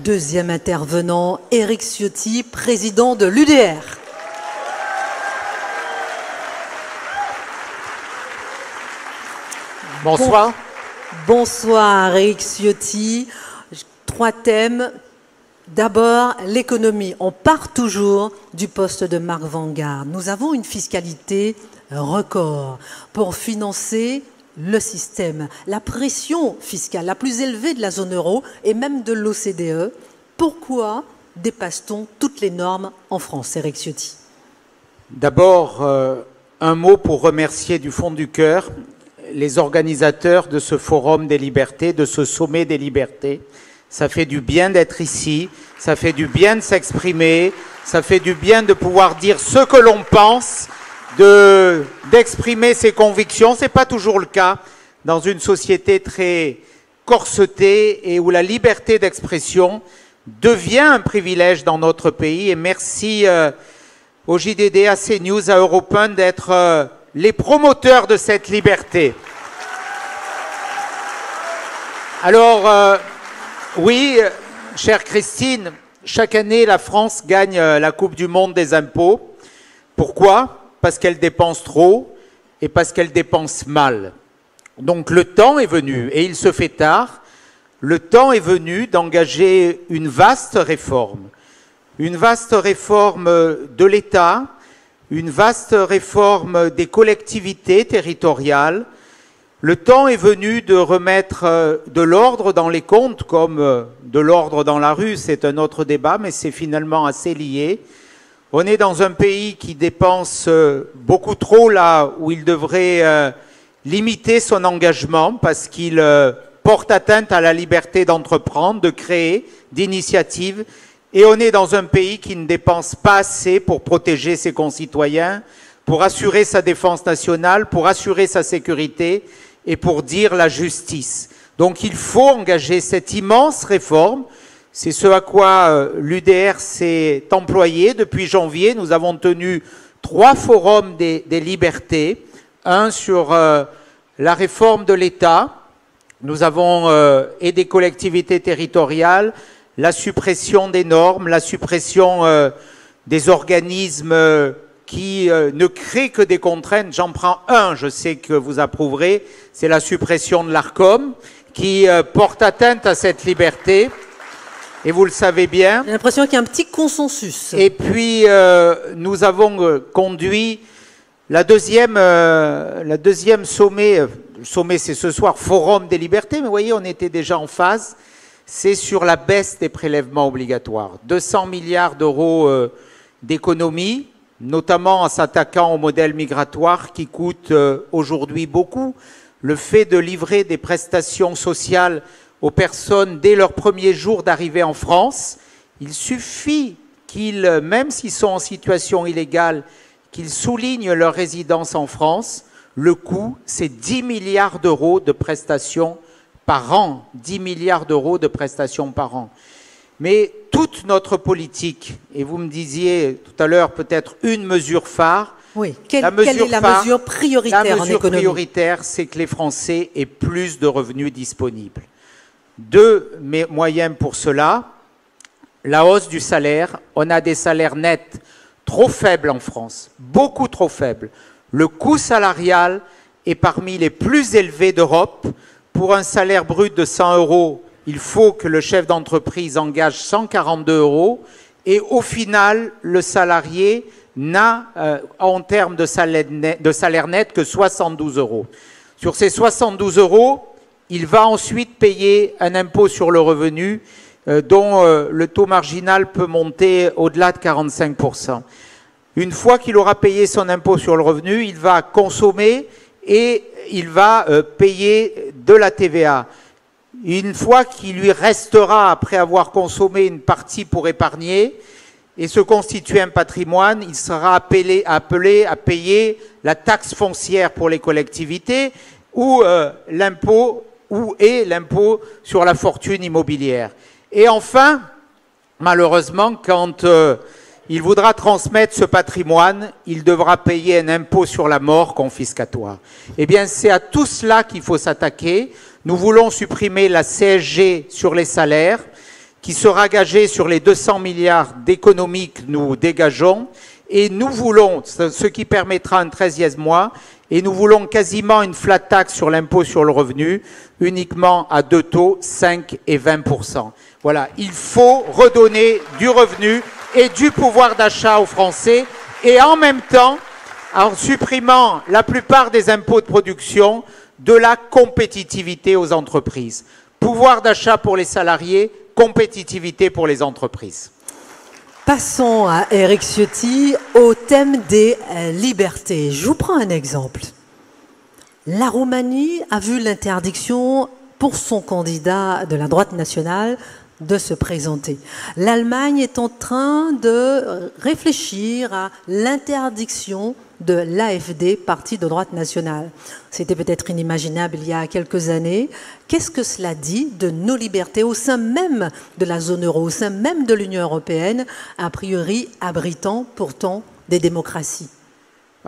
Deuxième intervenant, Éric Ciotti, président de l'UDR. Bonsoir. Bonsoir Éric Ciotti. 3 thèmes. D'abord, l'économie. On part toujours du poste de Marc Vanguard. Nous avons une fiscalité record pour financer le système. La pression fiscale la plus élevée de la zone euro et même de l'OCDE. Pourquoi dépasse-t-on toutes les normes en France, Éric Ciotti? D'abord, un mot pour remercier du fond du cœur les organisateurs de ce Forum des libertés, de ce sommet des libertés. Ça fait du bien d'être ici, ça fait du bien de s'exprimer, ça fait du bien de pouvoir dire ce que l'on pense, d'exprimer ses convictions. Ce n'est pas toujours le cas dans une société très corsetée et où la liberté d'expression devient un privilège dans notre pays. Et merci au JDD, à CNews, à Europe 1 d'être les promoteurs de cette liberté. Alors, oui, chère Christine, chaque année, la France gagne la Coupe du Monde des impôts. Pourquoi? Parce qu'elle dépense trop et parce qu'elle dépense mal. Donc le temps est venu, et il se fait tard, le temps est venu d'engager une vaste réforme de l'État, une vaste réforme des collectivités territoriales. Le temps est venu de remettre de l'ordre dans les comptes, comme de l'ordre dans la rue, c'est un autre débat, mais c'est finalement assez lié. On est dans un pays qui dépense beaucoup trop là où il devrait limiter son engagement parce qu'il porte atteinte à la liberté d'entreprendre, de créer, d'initiative. Et on est dans un pays qui ne dépense pas assez pour protéger ses concitoyens, pour assurer sa défense nationale, pour assurer sa sécurité et pour dire la justice. Donc il faut engager cette immense réforme. C'est ce à quoi l'UDR s'est employé. Depuis janvier, nous avons tenu 3 forums des libertés. Un sur la réforme de l'État. Nous avons, et des collectivités territoriales, la suppression des normes, la suppression des organismes qui ne créent que des contraintes. J'en prends un, je sais que vous approuverez, c'est la suppression de l'ARCOM, qui porte atteinte à cette liberté. Et vous le savez bien. J'ai l'impression qu'il y a un petit consensus. Et puis, nous avons conduit la deuxième sommet, le sommet c'est ce soir, Forum des libertés, mais vous voyez, on était déjà en phase, c'est sur la baisse des prélèvements obligatoires. 200 milliards d'euros d'économies, notamment en s'attaquant au modèle migratoire qui coûte aujourd'hui beaucoup. Le fait de livrer des prestations sociales aux personnes dès leur premier jour d'arrivée en France, il suffit qu'ils, même s'ils sont en situation illégale, qu'ils soulignent leur résidence en France. Le coût, c'est 10 milliards d'euros de prestations par an. 10 milliards d'euros de prestations par an. Mais toute notre politique, et vous me disiez tout à l'heure peut-être une mesure phare. Oui, quelle est la mesure prioritaire en économie? La mesure prioritaire, c'est que les Français aient plus de revenus disponibles. 2 moyens pour cela, la hausse du salaire. On a des salaires nets trop faibles en France, beaucoup trop faibles. Le coût salarial est parmi les plus élevés d'Europe. Pour un salaire brut de 100 €, il faut que le chef d'entreprise engage 142 €. Et au final, le salarié n'a, en termes de salaire net, que 72 €. Sur ces 72 €, il va ensuite payer un impôt sur le revenu dont le taux marginal peut monter au-delà de 45%. Une fois qu'il aura payé son impôt sur le revenu, il va consommer et il va payer de la TVA. Une fois qu'il lui restera, après avoir consommé, une partie pour épargner et se constituer un patrimoine, il sera appelé à payer la taxe foncière pour les collectivités ou l'impôt sur la fortune immobilière. Et enfin, malheureusement, quand il voudra transmettre ce patrimoine, il devra payer un impôt sur la mort confiscatoire. Eh bien, c'est à tout cela qu'il faut s'attaquer. Nous voulons supprimer la CSG sur les salaires, qui sera gagée sur les 200 milliards d'économies que nous dégageons, et nous voulons, ce qui permettra un 13e mois, et nous voulons quasiment une flat tax sur l'impôt sur le revenu, uniquement à 2 taux, 5 et 20%. Voilà, il faut redonner du revenu et du pouvoir d'achat aux Français, et en même temps, en supprimant la plupart des impôts de production, de la compétitivité aux entreprises. Pouvoir d'achat pour les salariés, compétitivité pour les entreprises. Passons à Éric Ciotti au thème des libertés. Je vous prends un exemple. La Roumanie a vu l'interdiction pour son candidat de la droite nationale de se présenter. L'Allemagne est en train de réfléchir à l'interdiction de l'AfD, parti de droite nationale. C'était peut-être inimaginable il y a quelques années. Qu'est-ce que cela dit de nos libertés au sein même de la zone euro, au sein même de l'Union européenne, a priori abritant pourtant des démocraties?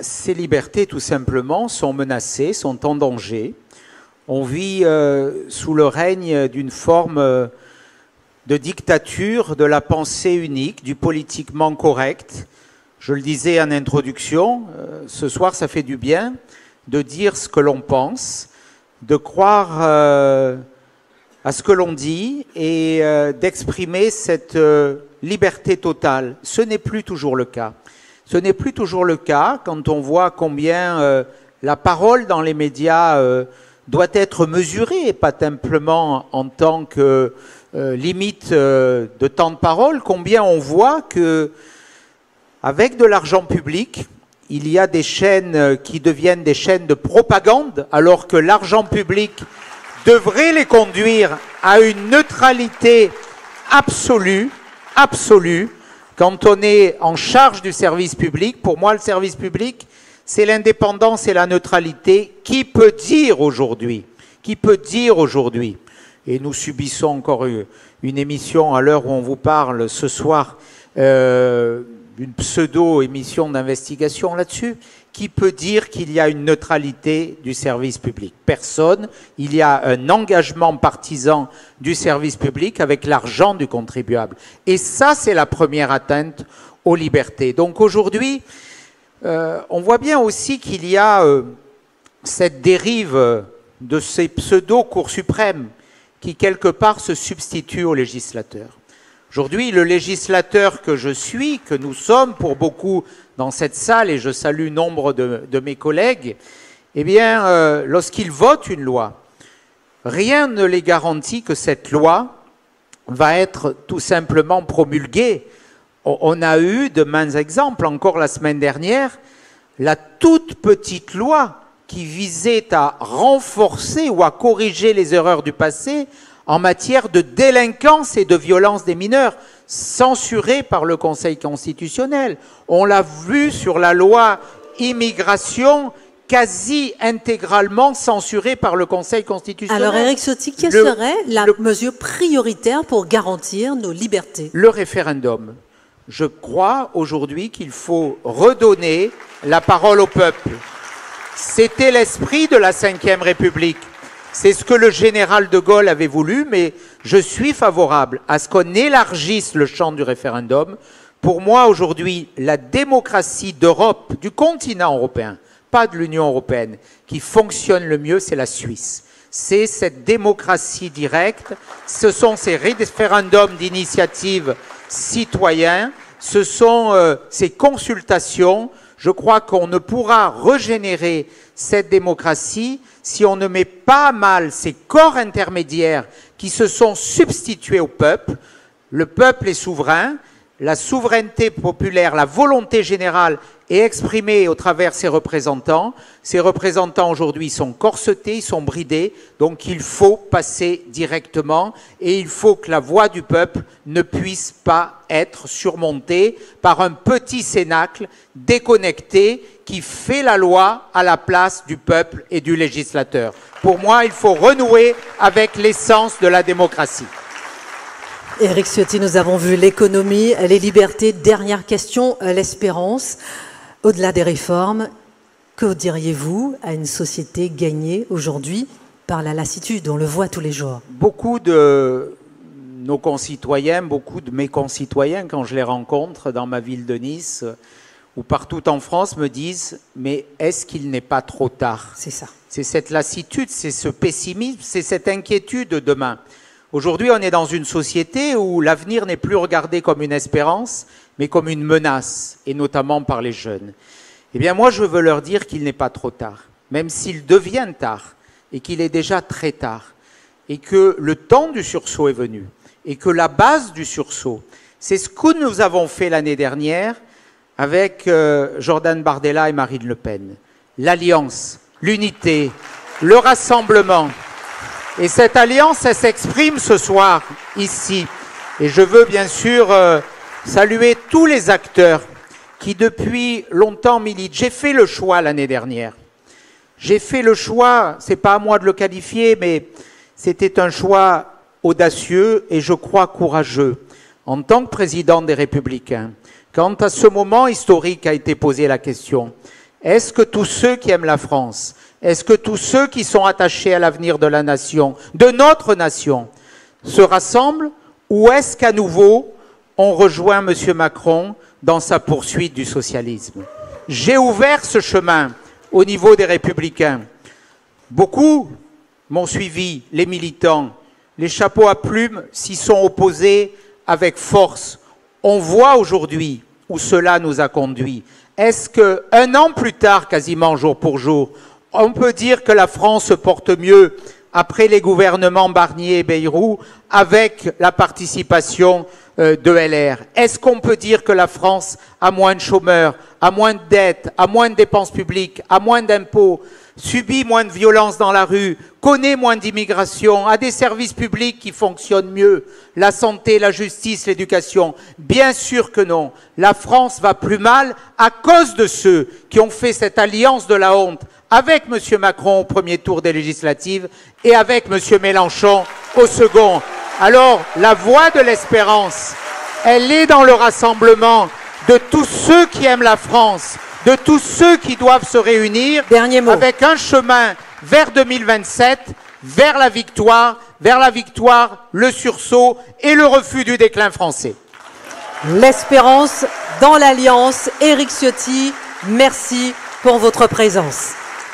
Ces libertés, tout simplement, sont menacées, sont en danger. On vit sous le règne d'une forme de dictature de la pensée unique, du politiquement correct. Je le disais en introduction, ce soir ça fait du bien de dire ce que l'on pense, de croire à ce que l'on dit et d'exprimer cette liberté totale. Ce n'est plus toujours le cas. Ce n'est plus toujours le cas quand on voit combien la parole dans les médias doit être mesurée, et pas simplement en tant que limite de temps de parole, combien on voit que avec de l'argent public, il y a des chaînes qui deviennent des chaînes de propagande, alors que l'argent public devrait les conduire à une neutralité absolue, quand on est en charge du service public. Pour moi, le service public, c'est l'indépendance et la neutralité. Qui peut dire aujourd'hui? Et nous subissons encore une émission à l'heure où on vous parle ce soir, une pseudo-émission d'investigation là-dessus. Qui peut dire qu'il y a une neutralité du service public? Personne. Il y a un engagement partisan du service public avec l'argent du contribuable. Et ça, c'est la première atteinte aux libertés. Donc aujourd'hui, on voit bien aussi qu'il y a cette dérive de ces pseudo-cours suprêmes qui, quelque part, se substituent aux législateurs. Aujourd'hui, le législateur que je suis, que nous sommes pour beaucoup dans cette salle, et je salue nombre de mes collègues, eh bien, lorsqu'ils votent une loi, rien ne les garantit que cette loi va être tout simplement promulguée. On a eu de maints exemples, encore la semaine dernière, la toute petite loi qui visait à renforcer ou à corriger les erreurs du passé en matière de délinquance et de violence des mineurs, censurée par le Conseil constitutionnel. On l'a vu sur la loi immigration, quasi intégralement censurée par le Conseil constitutionnel. Alors Éric Ciotti, quelle serait la mesure prioritaire pour garantir nos libertés? Le référendum. Je crois aujourd'hui qu'il faut redonner la parole au peuple. C'était l'esprit de la Ve République. C'est ce que le général de Gaulle avait voulu, mais je suis favorable à ce qu'on élargisse le champ du référendum. Pour moi, aujourd'hui, la démocratie d'Europe, du continent européen, pas de l'Union européenne, qui fonctionne le mieux, c'est la Suisse. C'est cette démocratie directe, ce sont ces référendums d'initiative citoyens, ce sont ces consultations. Je crois qu'on ne pourra régénérer cette démocratie si on ne met pas à mal ces corps intermédiaires qui se sont substitués au peuple. Le peuple est souverain, la souveraineté populaire, la volonté générale est exprimée au travers ses représentants. Ces représentants aujourd'hui sont corsetés, ils sont bridés, donc il faut passer directement et il faut que la voix du peuple ne puisse pas être surmontée par un petit cénacle déconnecté qui fait la loi à la place du peuple et du législateur. Pour moi, il faut renouer avec l'essence de la démocratie. Éric Ciotti, nous avons vu l'économie, les libertés. Dernière question, l'espérance. Au-delà des réformes, que diriez-vous à une société gagnée aujourd'hui par la lassitude? On le voit tous les jours. Beaucoup de nos concitoyens, beaucoup de mes concitoyens, quand je les rencontre dans ma ville de Nice ou partout en France, me disent « mais est-ce qu'il n'est pas trop tard ?» C'est ça. C'est cette lassitude, c'est ce pessimisme, c'est cette inquiétude de demain. Aujourd'hui, on est dans une société où l'avenir n'est plus regardé comme une espérance, mais comme une menace, et notamment par les jeunes. Eh bien, moi, je veux leur dire qu'il n'est pas trop tard, même s'il devient tard, et qu'il est déjà très tard, et que le temps du sursaut est venu, et que la base du sursaut, c'est ce que nous avons fait l'année dernière avec Jordan Bardella et Marine Le Pen. L'alliance, l'unité, le rassemblement. Et cette alliance, elle s'exprime ce soir, ici. Et je veux bien sûr saluer tous les acteurs qui depuis longtemps militent. J'ai fait le choix l'année dernière. J'ai fait le choix, c'est pas à moi de le qualifier, mais c'était un choix audacieux et je crois courageux. En tant que président des Républicains, quand à ce moment historique a été posée la question, est-ce que tous ceux qui aiment la France, est-ce que tous ceux qui sont attachés à l'avenir de la nation, de notre nation, se rassemblent ou est-ce qu'à nouveau, on rejoint M. Macron dans sa poursuite du socialisme? J'ai ouvert ce chemin au niveau des Républicains. Beaucoup m'ont suivi, les militants, les chapeaux à plumes s'y sont opposés avec force. On voit aujourd'hui où cela nous a conduits. Est-ce qu'un an plus tard, quasiment jour pour jour, on peut dire que la France se porte mieux après les gouvernements Barnier et Bayrou avec la participation de LR? Est-ce qu'on peut dire que la France a moins de chômeurs, a moins de dettes, a moins de dépenses publiques, a moins d'impôts, subit moins de violences dans la rue, connaît moins d'immigration, a des services publics qui fonctionnent mieux, la santé, la justice, l'éducation? Bien sûr que non. La France va plus mal à cause de ceux qui ont fait cette alliance de la honte avec M. Macron au premier tour des législatives et avec M. Mélenchon au second. Alors, la voie de l'espérance, elle est dans le rassemblement de tous ceux qui aiment la France, de tous ceux qui doivent se réunir avec un chemin vers 2027, vers la victoire, le sursaut et le refus du déclin français. L'espérance dans l'Alliance. Éric Ciotti, merci pour votre présence.